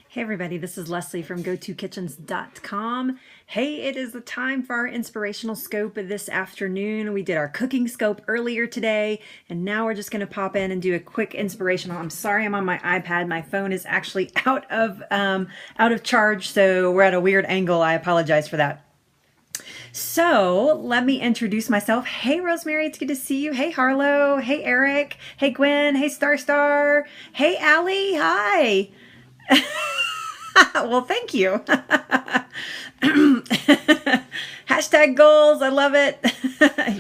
Hey everybody, this is Leslie from GoToKitchens.com. Hey, it is the time for our inspirational scope this afternoon. We did our cooking scope earlier today, and now we're just going to pop in and do a quick inspirational. I'm sorry I'm on my iPad. My phone is actually out of charge, so we're at a weird angle. I apologize for that. So let me introduce myself. Hey, Rosemary, it's good to see you. Hey, Harlow. Hey, Eric. Hey, Gwen. Hey, Star. Hey, Allie. Hi. Well, thank you. Hashtag goals. I love it.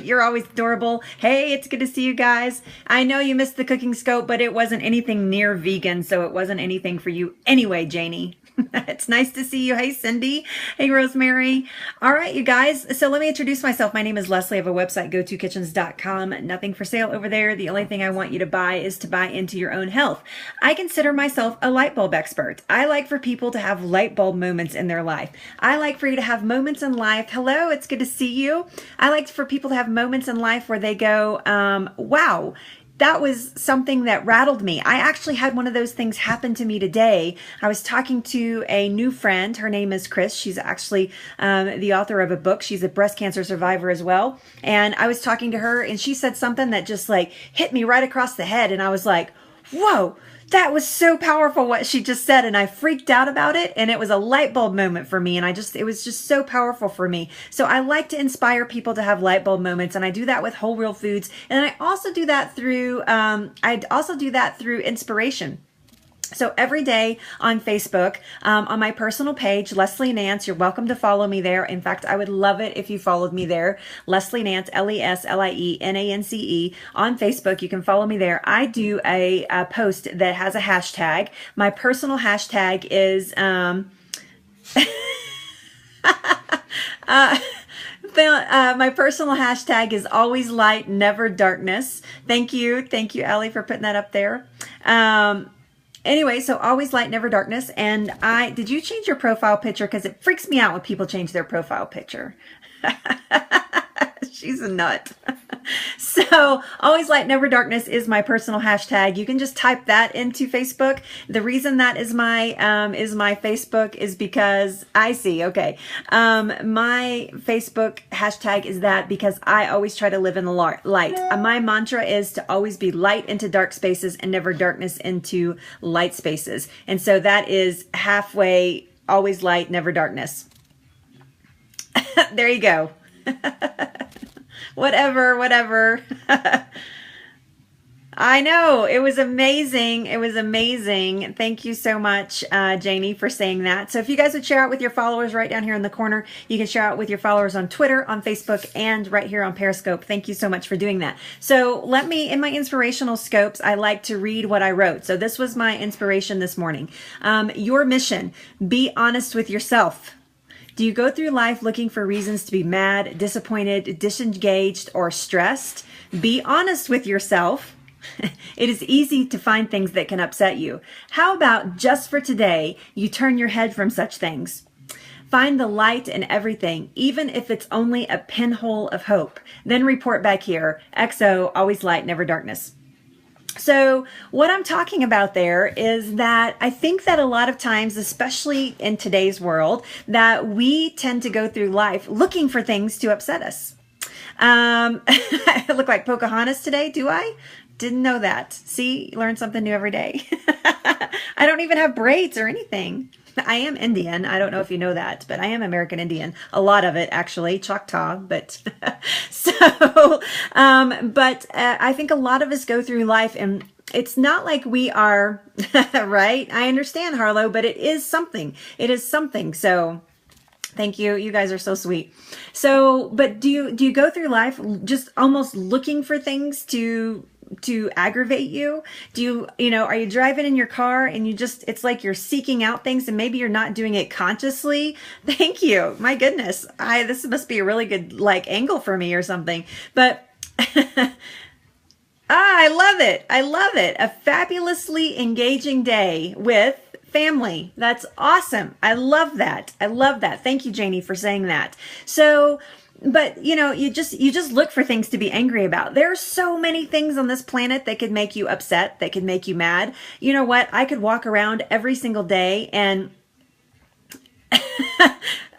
You're always adorable. Hey, it's good to see you guys. I know you missed the cooking scope, but it wasn't anything near vegan, so it wasn't anything for you anyway, Janie. It's nice to see you. Hey, Cindy. Hey, Rosemary. All right, you guys. So let me introduce myself. My name is Leslie. I have a website, GoToKitchens.com. Nothing for sale over there. The only thing I want you to buy is to buy into your own health. I consider myself a light bulb expert. I like for people to have light bulb moments in their life. I like for you to have moments in life. Hello, it's good to see you. I like for people to have moments in life where they go, wow, that was something that rattled me. I actually had one of those things happen to me today. I was talking to a new friend. Her name is Chris. She's actually the author of a book. She's a breast cancer survivor as well. And I was talking to her and she said something that just like hit me right across the head. And I was like, whoa, that was so powerful what she just said. And I freaked out about it. And it was a light bulb moment for me. And it was just so powerful for me. So I like to inspire people to have light bulb moments. And I do that with whole real foods. And I also do that through, inspiration. So every day on Facebook, on my personal page, Leslie Nance, you're welcome to follow me there. In fact, I would love it if you followed me there. Leslie Nance, LeslienAnce on Facebook. You can follow me there. I do a post that has a hashtag. My personal hashtag is, my personal hashtag is always light, never darkness. Thank you. Thank you, Allie, for putting that up there. Anyway, so always light, never darkness. And did you change your profile picture? Because it freaks me out when people change their profile picture. She's a nut. So always light, never darkness is my personal hashtag. You can just type that into Facebook. The reason that is my Facebook is because I see, okay. My Facebook hashtag is that because I always try to live in the light. My mantra is to always be light into dark spaces and never darkness into light spaces. And so that is halfway, always light, never darkness. There you go. Whatever. I know. It was amazing. It was amazing. Thank you so much, Janie, for saying that. So if you guys would share out with your followers right down here in the corner, you can share out with your followers on Twitter, on Facebook, and right here on Periscope. Thank you so much for doing that. So in my inspirational scopes, I like to read what I wrote. So this was my inspiration this morning. Your mission, be honest with yourself. Do you go through life looking for reasons to be mad, disappointed, disengaged, or stressed? Be honest with yourself. It is easy to find things that can upset you. How about just for today, you turn your head from such things? Find the light in everything, even if it's only a pinhole of hope. Then report back here. XO, always light, never darkness. So what I'm talking about there is that I think that a lot of times, especially in today's world, that we tend to go through life looking for things to upset us. I look like Pocahontas today, do I? Didn't know that. See, learn something new every day. I don't even have braids or anything. I am Indian. I don't know if you know that, but I am American Indian. A lot of it, actually, Choctaw. But I think a lot of us go through life, and it's not like we are right. I understand, Harlow, but it is something. It is something. So thank you. You guys are so sweet. So, but do you go through life just almost looking for things to aggravate you? Are you driving in your car and it's like you're seeking out things and maybe you're not doing it consciously? Thank you. My goodness. This must be a really good angle for me or something, but I love it. I love it. A fabulously engaging day with family. That's awesome. I love that. I love that. Thank you, Janie, for saying that. So but you just look for things to be angry about. There are so many things on this planet that could make you upset, that could make you mad. You know what? I could walk around every single day and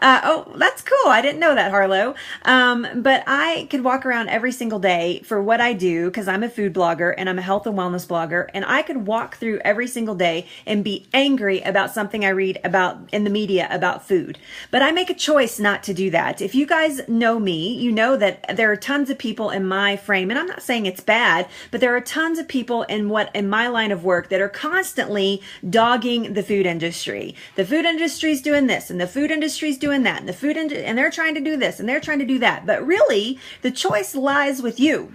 oh, that's cool. I didn't know that, Harlow. But I could walk around every single day for what I do, because I'm a food blogger and I'm a health and wellness blogger. And I could walk through every single day and be angry about something I read about in the media about food. But I make a choice not to do that. If you guys know me, you know that there are tons of people in my frame, and I'm not saying it's bad, but there are tons of people in my line of work that are constantly dogging the food industry. The food industry's doing this, and the food industry's doing that, and and they're trying to do this, and they're trying to do that. But really, the choice lies with you.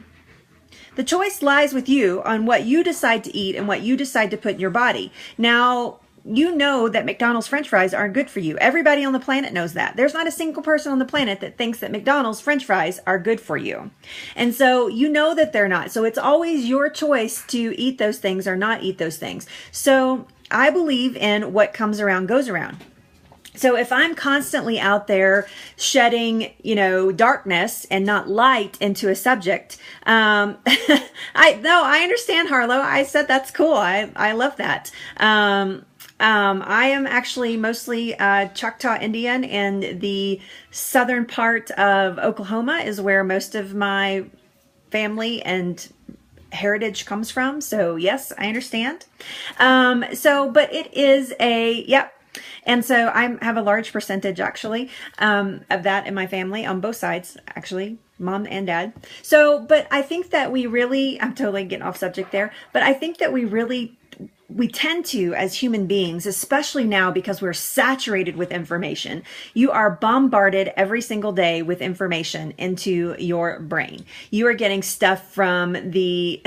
The choice lies with you on what you decide to eat and what you decide to put in your body. Now, you know that McDonald's French fries aren't good for you. Everybody on the planet knows that. There's not a single person on the planet that thinks that McDonald's French fries are good for you. And so you know that they're not. So it's always your choice to eat those things or not eat those things. So I believe in what comes around goes around. So if I'm constantly out there shedding, darkness and not light into a subject, I understand, Harlow. I said that's cool. I love that. I am actually mostly Choctaw Indian, and the southern part of Oklahoma is where most of my family and heritage comes from. So yes, I understand. But it is yep. And so I have a large percentage actually of that in my family on both sides, actually, mom and dad. So, but I think that I'm totally getting off subject there, but I think that we tend to, as human beings, especially now because we're saturated with information, you are bombarded every single day with information into your brain. You are getting stuff from the,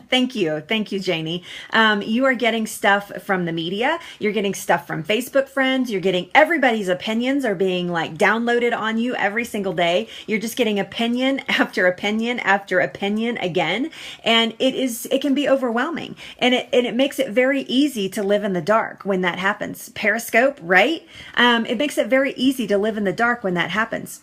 thank you, Janie. You are getting stuff from the media. You're getting stuff from Facebook friends. You're getting everybody's opinions are being downloaded on you every single day. You're just getting opinion after opinion after opinion again. And it can be overwhelming. And it makes it very easy to live in the dark when that happens. Periscope, right? It makes it very easy to live in the dark when that happens.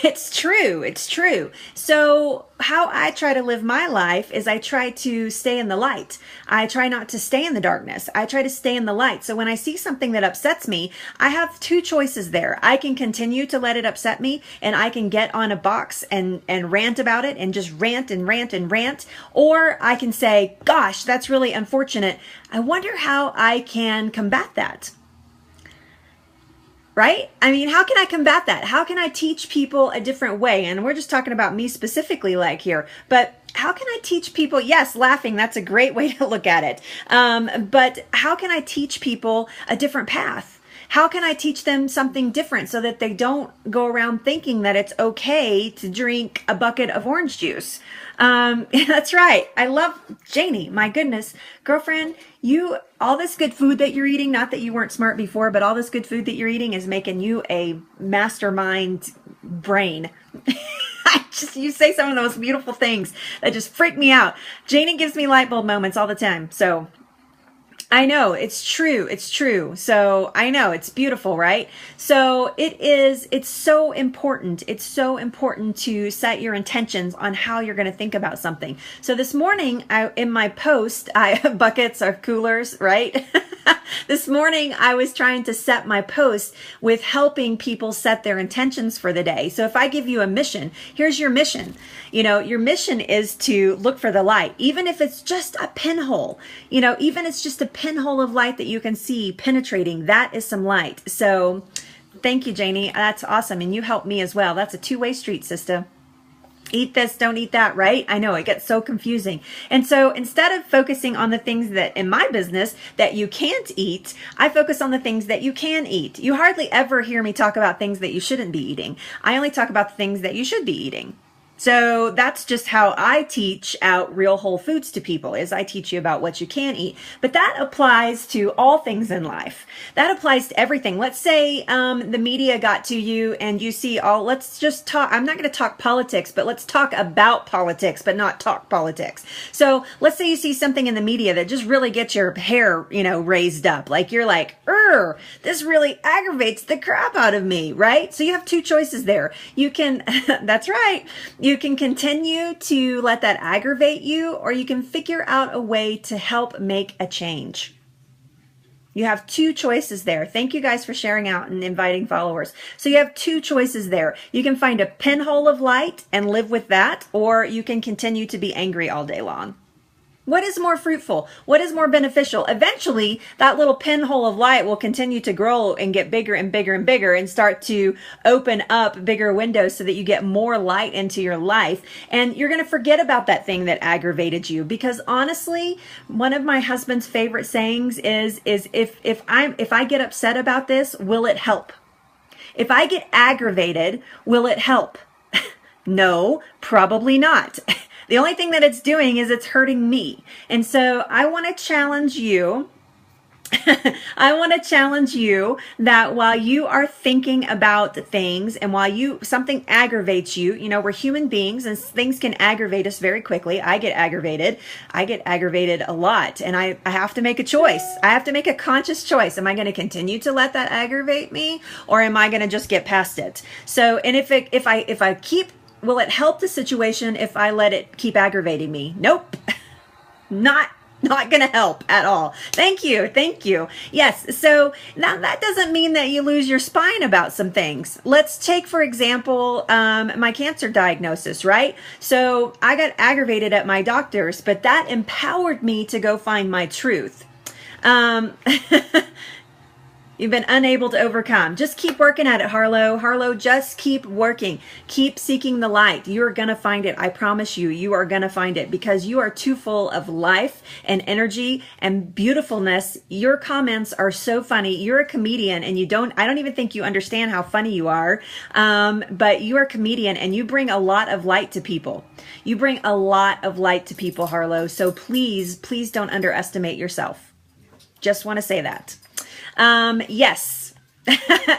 It's true. So how I try to live my life is I try to stay in the light. I try not to stay in the darkness. I try to stay in the light. So when I see something that upsets me, I have two choices there. I can continue to let it upset me, and I can get on a box and rant about it and just rant and rant and rant. Or I can say, gosh, that's really unfortunate. I wonder how I can combat that. Right? I mean, how can I combat that? How can I teach people a different way? And we're just talking about me specifically here, but how can I teach people? Yes, laughing, that's a great way to look at it. But how can I teach people a different path? How can I teach them something different so that they don't go around thinking that it's okay to drink a bucket of orange juice? That's right. I love Janie. My goodness, girlfriend, all this good food that you're eating, not that you weren't smart before, but all this good food that you're eating is making you a mastermind brain. You say some of the most beautiful things that just freak me out. Janie gives me light bulb moments all the time. So I know it's true. So I know it's beautiful, right? So it's so important. It's so important to set your intentions on how you're going to think about something. So this morning, in my post, I have buckets or coolers, right? This morning, I was trying to set my post with helping people set their intentions for the day. So if I give you a mission, here's your mission. Your mission is to look for the light, even if it's just a pinhole, even it's just a pinhole of light that you can see penetrating. That is some light. So thank you, Janie. That's awesome. And you helped me as well. That's a two-way street, sister. Eat this, don't eat that, right? I know it gets so confusing. And so instead of focusing on the things that in my business that you can't eat, I focus on the things that you can eat. You hardly ever hear me talk about things that you shouldn't be eating. I only talk about the things that you should be eating. So that's just how I teach out real whole foods to people, is I teach you about what you can eat. But that applies to all things in life. That applies to everything. Let's say the media got to you and you see let's just talk. I'm not going to talk politics, but let's talk about politics, but not talk politics. So let's say you see something in the media that just really gets your hair, raised up. Like you're like, this really aggravates the crap out of me, right? So you have two choices there. You can, that's right. You can continue to let that aggravate you, or you can figure out a way to help make a change. You have two choices there. Thank you guys for sharing out and inviting followers. So you have two choices there. You can find a pinhole of light and live with that, or you can continue to be angry all day long. What is more fruitful? What is more beneficial? Eventually, that little pinhole of light will continue to grow and get bigger and bigger and bigger and start to open up bigger windows so that you get more light into your life. And you're going to forget about that thing that aggravated you. Because honestly, one of my husband's favorite sayings is if I get upset about this, will it help? If I get aggravated, will it help? No, probably not. The only thing that it's doing is it's hurting me. And so I want to challenge you. I want to challenge you that while you are thinking about things and while something aggravates you, we're human beings and things can aggravate us very quickly. I get aggravated a lot, and I have to make a choice. I have to make a conscious choice. Am I going to continue to let that aggravate me, or am I going to just get past it? So, and will it help the situation if I let it keep aggravating me? Nope. Not going to help at all. Thank you. Yes. So now that doesn't mean that you lose your spine about some things. Let's take, for example, my cancer diagnosis, right? So I got aggravated at my doctors, but that empowered me to go find my truth. You've been unable to overcome. Just keep working at it, Harlow. Harlow, just keep working. Keep seeking the light. You are going to find it. I promise you, you are going to find it because you are too full of life and energy and beautifulness. Your comments are so funny. You're a comedian and I don't even think you understand how funny you are. But you are a comedian and you bring a lot of light to people. You bring a lot of light to people, Harlow. So please don't underestimate yourself. Just want to say that. Yes,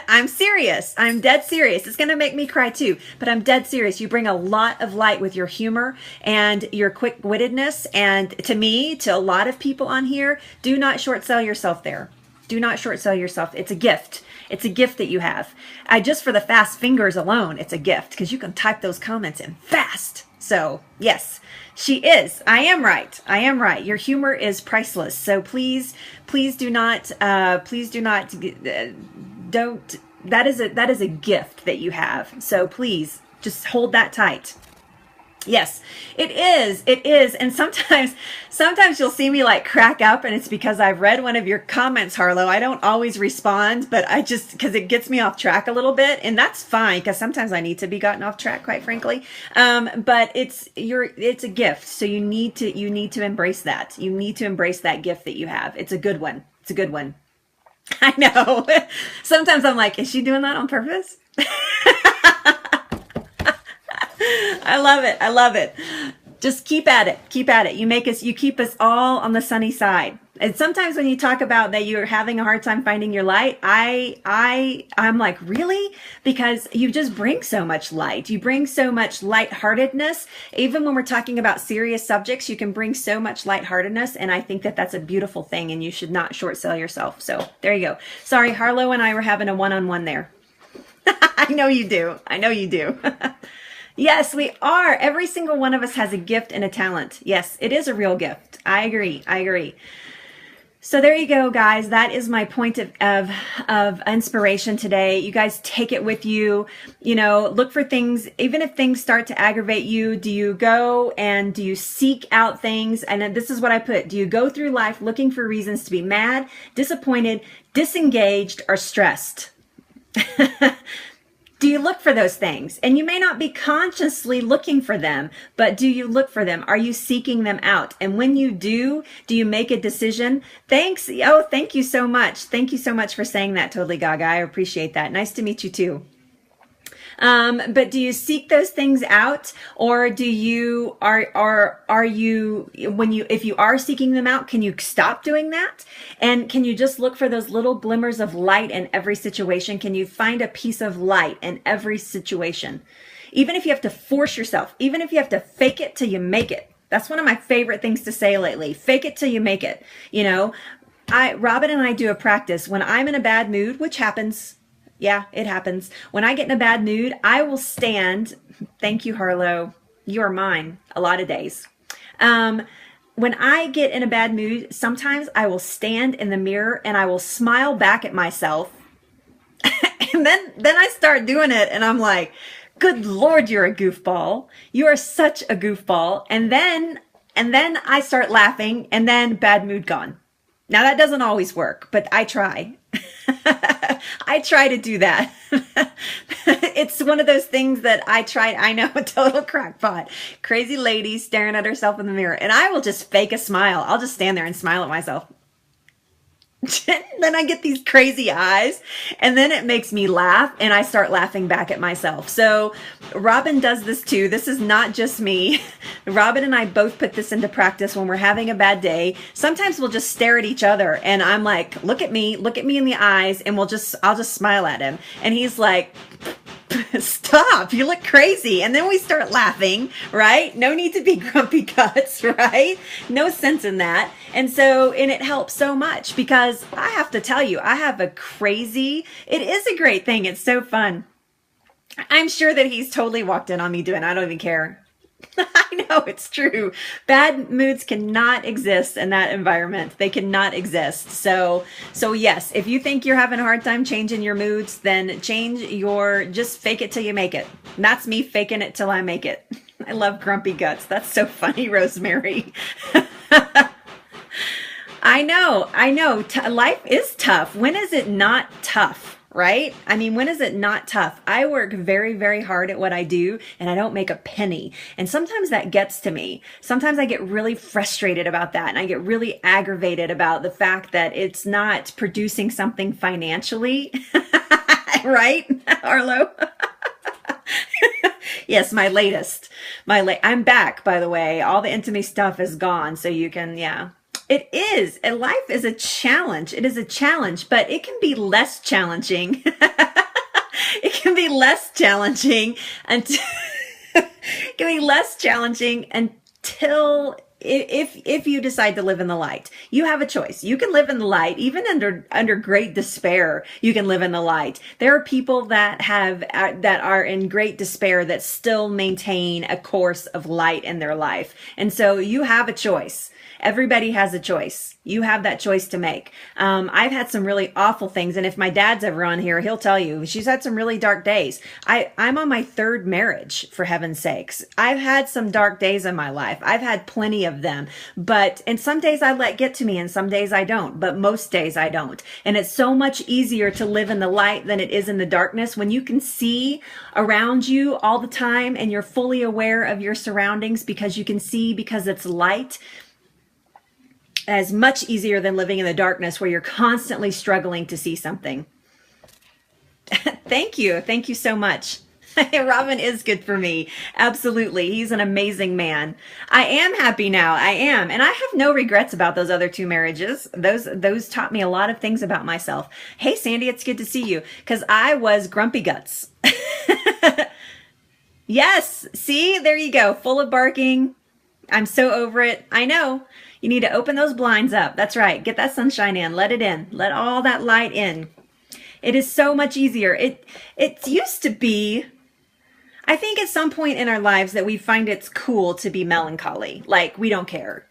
I'm serious. I'm dead serious. It's going to make me cry too, but I'm dead serious. You bring a lot of light with your humor and your quick-wittedness. And to me, to a lot of people on here, do not short sell yourself there. Do not short sell yourself. It's a gift. It's a gift that you have. Just for the fast fingers alone, it's a gift because you can type those comments in fast. So yes, she is. I am right. Your humor is priceless. So please do not, that is a gift that you have. So please just hold that tight. Yes, it is. And sometimes you'll see me like crack up and it's because I've read one of your comments, Harlow. I don't always respond, but because it gets me off track a little bit, and that's fine because sometimes I need to be gotten off track, quite frankly. But it's a gift. So you need to embrace that. You need to embrace that gift that you have. It's a good one. I know. Sometimes I'm like, is she doing that on purpose? I love it. Just keep at it. You keep us all on the sunny side. And sometimes when you talk about that you're having a hard time finding your light, I'm like, really? Because you just bring so much light. You bring so much lightheartedness. Even when we're talking about serious subjects, you can bring so much lightheartedness. And I think that that's a beautiful thing and you should not short sell yourself. So there you go. Sorry, Harlow and I were having a one-on-one there. I know you do. Yes, we are. Every single one of us has a gift and a talent. Yes, it is a real gift. I agree. So there you go, guys. That is my point of inspiration today. You guys take it with you. Look for things. Even if things start to aggravate you, do you go and do you seek out things? And then this is what I put. Do you go through life looking for reasons to be mad, disappointed, disengaged, or stressed? Do you look for those things? And you may not be consciously looking for them, but do you look for them? Are you seeking them out? And when you do you make a decision? Thanks. Oh, thank you so much. Thank you so much for saying that, Totally Gaga. I appreciate that. Nice to meet you too. But do you seek those things out, or do you are you if you are seeking them out, can you stop doing that? And can you just look for those little glimmers of light in every situation? Can you find a piece of light in every situation? Even if you have to force yourself, even if you have to fake it till you make it. That's one of my favorite things to say lately. Fake it till you make it. You know, Robin and I do a practice when I'm in a bad mood, which happens. Yeah, it happens. When I get in a bad mood, I will stand. Thank you, Harlow. You are mine a lot of days. When I get in a bad mood, sometimes I will stand in the mirror and I will smile back at myself. And then I start doing it and I'm like, good Lord, you're a goofball. You are such a goofball. And then I start laughing and then bad mood gone. Now that doesn't always work, but I try. I try to do that. It's one of those things that I try. I know, a total crackpot. Crazy lady staring at herself in the mirror. And I will just fake a smile. I'll just stand there and smile at myself. Then I get these crazy eyes and then it makes me laugh and I start laughing back at myself. So Robin does this too. This is not just me. Robin and I both put this into practice when we're having a bad day. Sometimes we'll just stare at each other and I'm like, look at me in the eyes, and I'll just smile at him. And he's like, stop, you look crazy. And then we start laughing, right? No need to be grumpy guts, right? No sense in that. And it helps so much because I have to tell you, it is a great thing. It's so fun. I'm sure that he's totally walked in on me doing, I don't even care. I know, it's true. Bad moods cannot exist in that environment. They cannot exist. So yes, if you think you're having a hard time changing your moods, then just fake it till you make it. And that's me faking it till I make it. I love grumpy guts. That's so funny, Rosemary. I know. Life is tough. When is it not tough? Right? I mean, when is it not tough? I work very, very hard at what I do and I don't make a penny. And sometimes that gets to me. Sometimes I get really frustrated about that and I get really aggravated about the fact that it's not producing something financially. Right, Arlo? Yes, my latest. I'm back, by the way. All the intimacy stuff is gone. So you can, yeah. It is. And life is a challenge. It is a challenge, but it can be less challenging. It can be less challenging until if you decide to live in the light. You have a choice. You can live in the light, even under great despair. You can live in the light. There are people that are in great despair that still maintain a course of light in their life. And so you have a choice. Everybody has a choice. You have that choice to make. I've had some really awful things. And if my dad's ever on here, he'll tell you she's had some really dark days. I'm on my third marriage, for heaven's sakes. I've had some dark days in my life. I've had plenty of them, and some days I let get to me and some days I don't, but most days I don't. And it's so much easier to live in the light than it is in the darkness when you can see around you all the time and you're fully aware of your surroundings because it's light. As much easier than living in the darkness where you're constantly struggling to see something. Thank you. Thank you so much. Robin is good for me. Absolutely. He's an amazing man. I am happy now. I am. And I have no regrets about those other two marriages. Those taught me a lot of things about myself. Hey, Sandy, it's good to see you because I was grumpy guts. Yes. See, there you go. Full of barking. I'm so over it. I know. You need to open those blinds up. That's right. Get that sunshine in. Let it in. Let all that light in. It is so much easier. It used to be, I think at some point in our lives that we find it's cool to be melancholy. Like we don't care.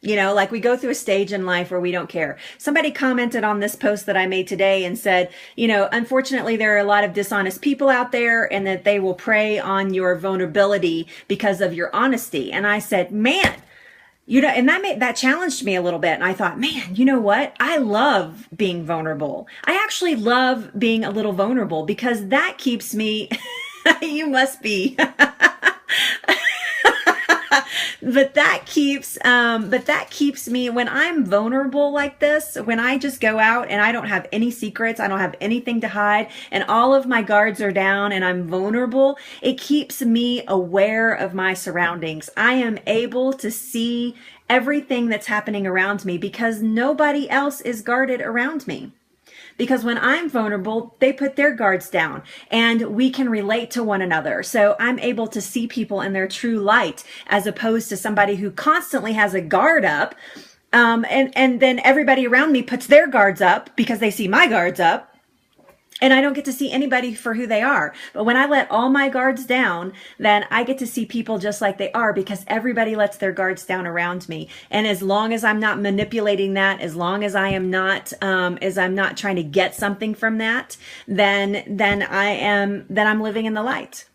You know, like we go through a stage in life where we don't care. Somebody commented on this post that I made today and said, you know, unfortunately, there are a lot of dishonest people out there and that they will prey on your vulnerability because of your honesty. And I said, man, you know, and that challenged me a little bit. And I thought, man, you know what? I love being vulnerable. I actually love being a little vulnerable because that keeps me, you must be. But that keeps me, when I'm vulnerable like this, when I just go out and I don't have any secrets, I don't have anything to hide, and all of my guards are down and I'm vulnerable, it keeps me aware of my surroundings. I am able to see everything that's happening around me because nobody else is guarded around me. Because when I'm vulnerable, they put their guards down and we can relate to one another. So I'm able to see people in their true light as opposed to somebody who constantly has a guard up. And then everybody around me puts their guards up because they see my guards up. And I don't get to see anybody for who they are. But when I let all my guards down, then I get to see people just like they are because everybody lets their guards down around me. And as long as I'm not manipulating that, as long as I'm not trying to get something from that, then I'm living in the light.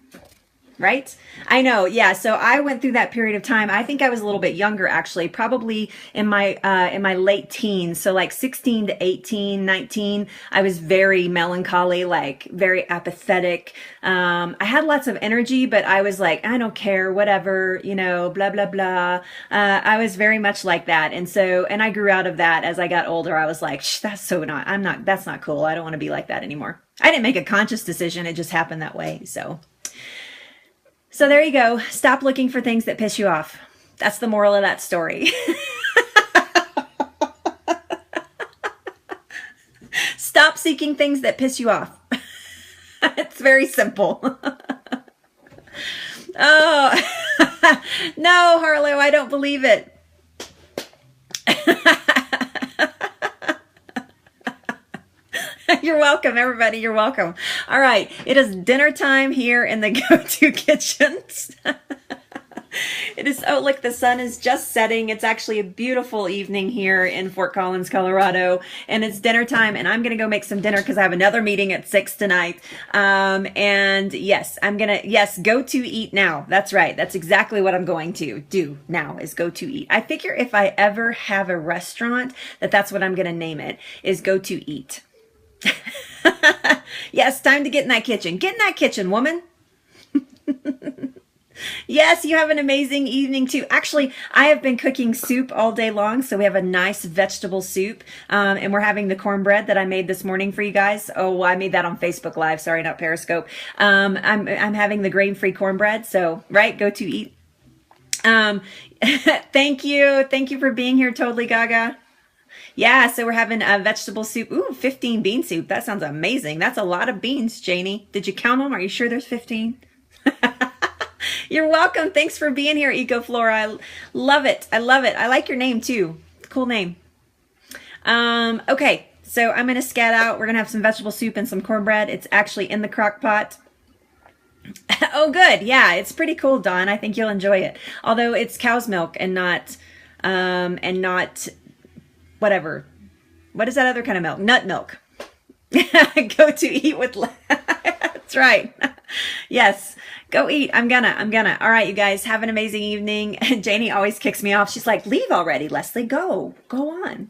Right? I know. Yeah. So I went through that period of time. I think I was a little bit younger, actually, probably in my late teens. So like 16 to 18, 19, I was very melancholy, like very apathetic. I had lots of energy, but I was like, I don't care, whatever, blah, blah, blah. I was very much like that. And I grew out of that as I got older. I was like, that's not cool. I don't want to be like that anymore. I didn't make a conscious decision. It just happened that way. So there you go. Stop looking for things that piss you off. That's the moral of that story. Stop seeking things that piss you off. It's very simple. Oh, no, Harlow, I don't believe it. You're welcome, everybody. You're welcome. All right. It is dinner time here in the Go-To Kitchens. It is, oh, look, the sun is just setting. It's actually a beautiful evening here in Fort Collins, Colorado, and it's dinner time, and I'm going to go make some dinner because I have another meeting at 6 tonight. And yes, go to eat now. That's right. That's exactly what I'm going to do now is go to eat. I figure if I ever have a restaurant, that's what I'm going to name it, is Go to Eat. Yes, time to get in that kitchen. Get in that kitchen, woman. Yes, you have an amazing evening too. Actually, I have been cooking soup all day long, so we have a nice vegetable soup, and we're having the cornbread that I made this morning for you guys. Oh, I made that on Facebook Live. Sorry, not Periscope. I'm having the grain-free cornbread. So, right, Go to Eat. Thank you for being here, Totally Gaga. Yeah, so we're having a vegetable soup. Ooh, 15 bean soup. That sounds amazing. That's a lot of beans, Janie. Did you count them? Are you sure there's 15? You're welcome. Thanks for being here, EcoFlora. I love it. I love it. I like your name too. Cool name. Okay, so I'm going to scat out. We're going to have some vegetable soup and some cornbread. It's actually in the crock pot. Oh, good. Yeah, it's pretty cool, Dawn. I think you'll enjoy it. Although it's cow's milk and not whatever. What is that other kind of milk? Nut milk. Go to eat with. That's right. Yes. Go eat. I'm gonna. All right, you guys, have an amazing evening. Janie always kicks me off. She's like, leave already, Leslie. Go on.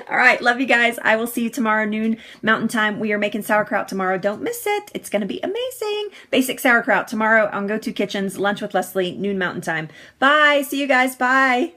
All right. Love you guys. I will see you tomorrow noon Mountain Time. We are making sauerkraut tomorrow. Don't miss it. It's going to be amazing. Basic sauerkraut tomorrow on Go-To Kitchens. Lunch with Leslie, noon Mountain Time. Bye. See you guys. Bye.